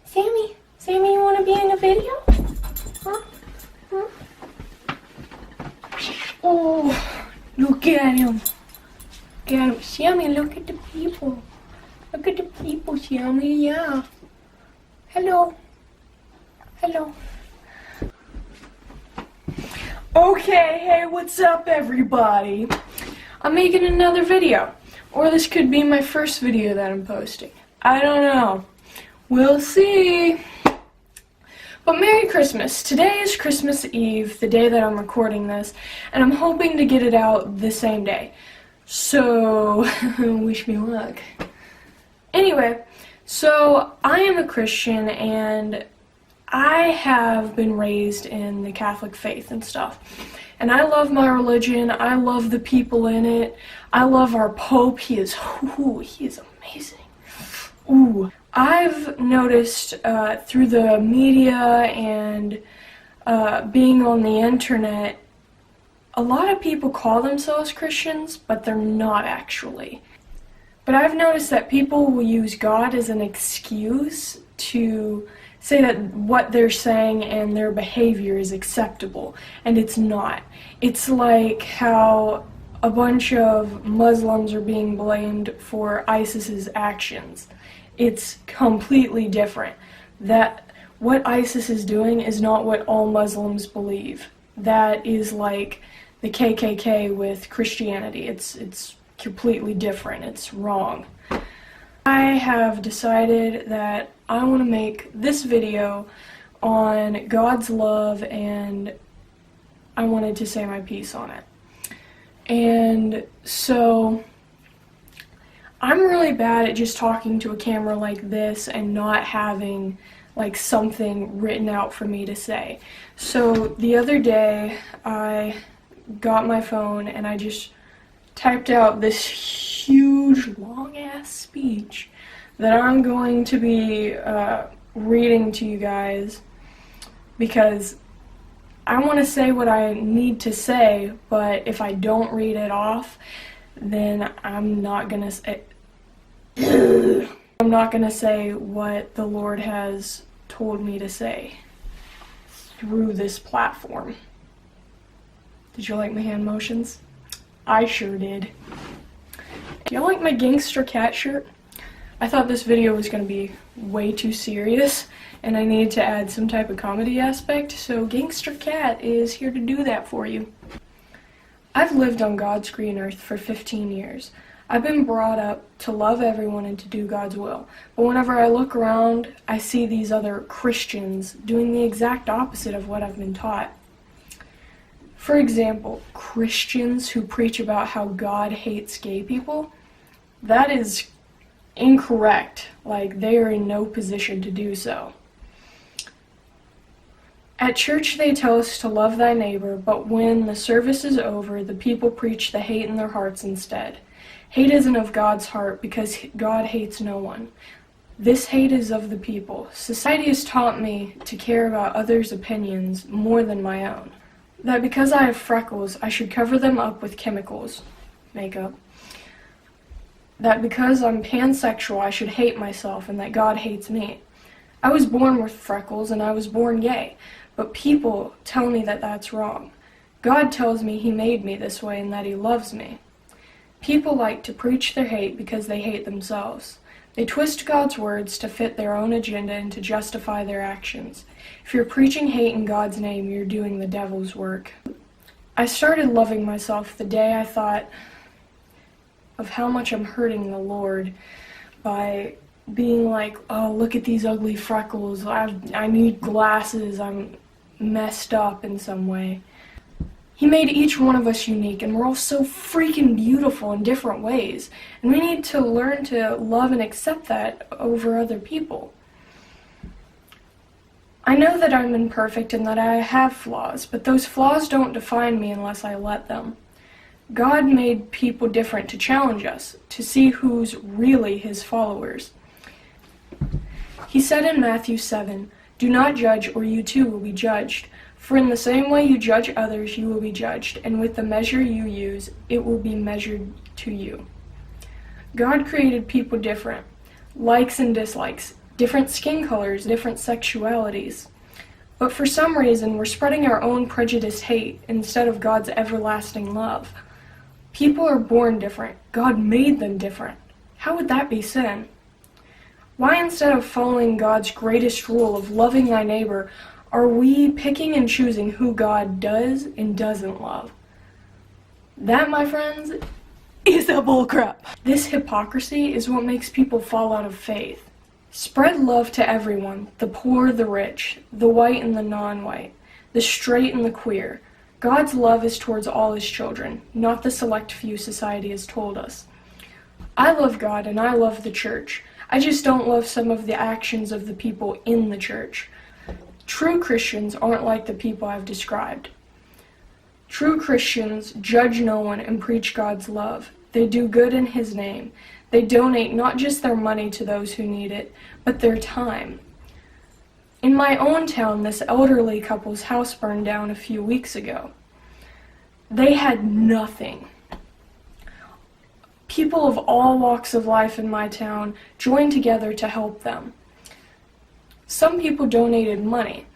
Sammy, you want to be in a video? Huh? Huh? Oh, look at him. Look at him. Sammy, look at the people. Look at the people, Sammy, yeah. Hello. Hello. Okay, hey, what's up, everybody? I'm making another video. Or this could be my first video that I'm posting. I don't know. We'll see. But Merry Christmas. Today is Christmas Eve, the day that I'm recording this, and I'm hoping to get it out the same day. So, wish me luck. Anyway, so I am a Christian, and I have been raised in the Catholic faith and stuff. And I love my religion. I love the people in it. I love our Pope. He is amazing. Ooh. I've noticed through the media and being on the internet, a lot of people call themselves Christians, but they're not actually. But I've noticed that people will use God as an excuse to say that what they're saying and their behavior is acceptable, and it's not. It's like how a bunch of Muslims are being blamed for ISIS's actions. It's completely different. That what ISIS is doing is not what all Muslims believe. That is like the KKK with Christianity. It's completely different. It's wrong. I have decided that I want to make this video on God's love, and I wanted to say my piece on it. And so I'm really bad at just talking to a camera like this and not having like something written out for me to say. So the other day I got my phone and I just typed out this huge long ass speech that I'm going to be reading to you guys because I want to say what I need to say, but if I don't read it off, then I'm not gonna say what the Lord has told me to say through this platform. Did you like my hand motions? I sure did. Do y'all like my gangster cat shirt? I thought this video was gonna be way too serious and I needed to add some type of comedy aspect, so Gangster Cat is here to do that for you. I've lived on God's green earth for 15 years. I've been brought up to love everyone and to do God's will. But whenever I look around, I see these other Christians doing the exact opposite of what I've been taught. For example, Christians who preach about how God hates gay people, that is incorrect. Like, they are in no position to do so. At church they tell us to love thy neighbor, but when the service is over, the people preach the hate in their hearts instead. Hate isn't of God's heart because God hates no one. This hate is of the people. Society has taught me to care about others' opinions more than my own. That because I have freckles, I should cover them up with chemicals, makeup. That because I'm pansexual, I should hate myself and that God hates me. I was born with freckles and I was born gay. But people tell me that that's wrong. God tells me he made me this way and that he loves me. People like to preach their hate because they hate themselves. They twist God's words to fit their own agenda and to justify their actions. If you're preaching hate in God's name, you're doing the devil's work. I started loving myself the day I thought of how much I'm hurting the Lord by being like, oh, look at these ugly freckles, I need glasses, I'm messed up in some way. He made each one of us unique, and we're all so freaking beautiful in different ways, and we need to learn to love and accept that over other people. I know that I'm imperfect and that I have flaws, but those flaws don't define me unless I let them. God made people different to challenge us, to see who's really his followers. He said in Matthew 7, "Do not judge, or you too will be judged. For in the same way you judge others, you will be judged, and with the measure you use, it will be measured to you." God created people different, likes and dislikes. different skin colors, different sexualities. But for some reason, we're spreading our own prejudiced hate instead of God's everlasting love. People are born different. God made them different. How would that be sin? Why, instead of following God's greatest rule of loving thy neighbor, are we picking and choosing who God does and doesn't love? That, my friends, is a bullcrap. This hypocrisy is what makes people fall out of faith. Spread love to everyone, the poor, the rich, the white and the non-white, the straight and the queer. God's love is towards all his children, not the select few society has told us. I love God and I love the church. I just don't love some of the actions of the people in the church. True Christians aren't like the people I've described. True Christians judge no one and preach God's love. They do good in his name. They donate not just their money to those who need it, but their time. In my own town, this elderly couple's house burned down a few weeks ago. They had nothing. People of all walks of life in my town joined together to help them. Some people donated money.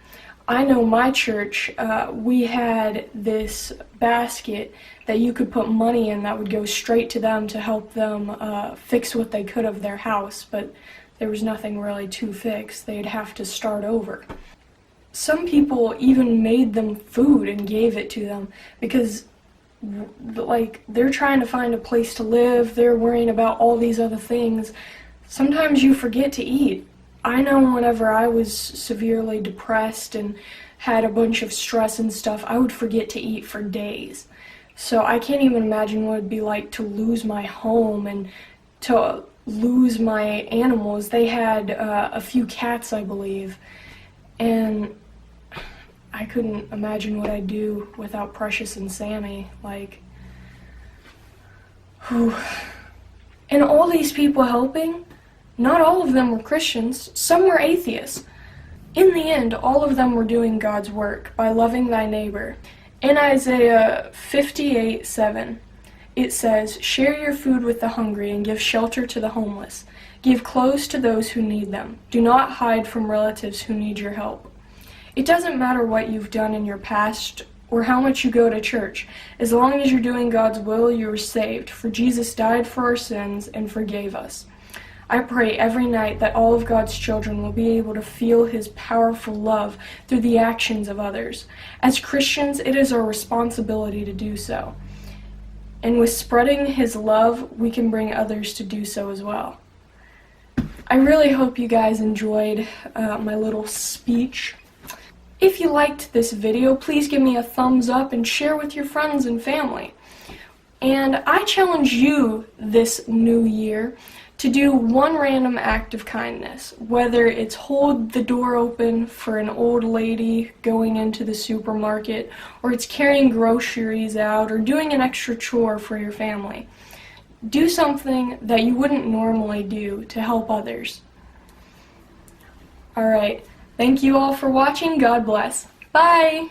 I know my church, we had this basket that you could put money in that would go straight to them to help them fix what they could of their house, but there was nothing really to fix. They'd have to start over. Some people even made them food and gave it to them because they're trying to find a place to live, they're worrying about all these other things. Sometimes you forget to eat. I know whenever I was severely depressed and had a bunch of stress and stuff, I would forget to eat for days. So I can't even imagine what it'd be like to lose my home and to lose my animals. They had a few cats, I believe, and I couldn't imagine what I'd do without Precious and Sammy. Whew. And all these people helping, not all of them were Christians, some were atheists. In the end, all of them were doing God's work by loving thy neighbor. In Isaiah 58:7, it says, "Share your food with the hungry and give shelter to the homeless. Give clothes to those who need them. Do not hide from relatives who need your help." It doesn't matter what you've done in your past or how much you go to church. As long as you're doing God's will, you're saved, for Jesus died for our sins and forgave us. I pray every night that all of God's children will be able to feel his powerful love through the actions of others. As Christians, it is our responsibility to do so. And with spreading his love, we can bring others to do so as well. I really hope you guys enjoyed my little speech. If you liked this video, please give me a thumbs up and share with your friends and family. And I challenge you this new year to do one random act of kindness, whether it's hold the door open for an old lady going into the supermarket, or it's carrying groceries out, or doing an extra chore for your family. Do something that you wouldn't normally do to help others. Alright, thank you all for watching. God bless. Bye!